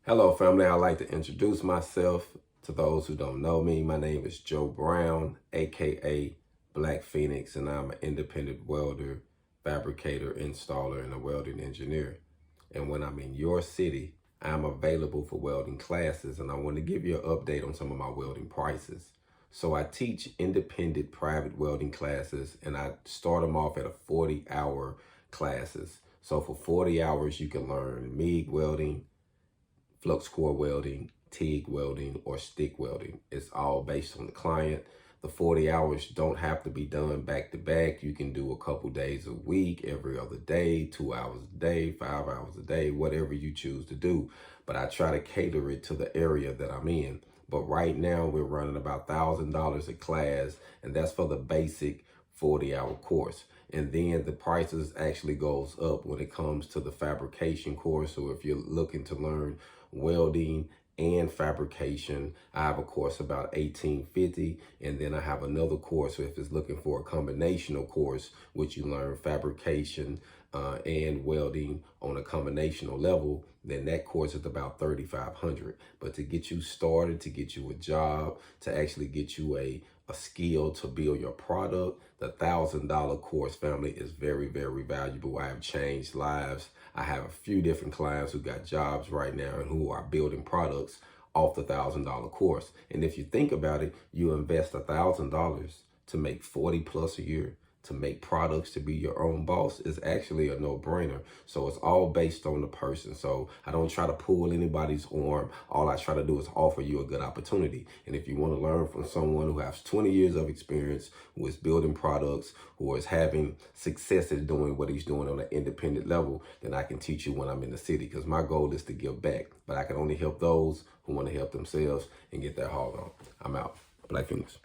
Hello, family. I'd like to introduce myself to those who don't know me. My name is Joe Brown, aka Black Phoenix, and I'm an independent welder, fabricator, installer, and a welding engineer. And when I'm in your city, I'm available for welding classes, and I want to give you an update on some of my welding prices. So I teach independent private welding classes, and I start them off at a 40-hour classes. So for 40 hours, you can learn MIG welding, flux core welding, TIG welding, or stick welding. It's all based on the client. The 40 hours don't have to be done back to back. You can do a couple days a week, every other day, 2 hours a day, 5 hours a day, whatever you choose to do. But I try to cater it to the area that I'm in. But right now we're running about $1,000 a class, and that's for the basic 40-hour course. And then the prices actually goes up when it comes to the fabrication course. So if you're looking to learn welding and fabrication, I have a course about $1,850, and then I have another course if it's looking for a combinational course, which you learn fabrication and welding on a combinational level. Then that course is about $3,500. But to get you started, to get you a job, to actually get you a skill to build your product, the $1,000 course, family, is very, very valuable. I have changed lives. I have a few different clients who got jobs right now and who are building products off the $1,000 course. And if you think about it, you invest $1,000 to make 40 plus a year, to make products, to be your own boss, is actually a no-brainer. So it's all based on the person. So I don't try to pull anybody's arm. All I try to do is offer you a good opportunity. And if you want to learn from someone who has 20 years of experience, who is building products, who is having success at doing what he's doing on an independent level, then I can teach you when I'm in the city, because my goal is to give back. But I can only help those who want to help themselves and get their haul on. I'm out. Black Phoenix.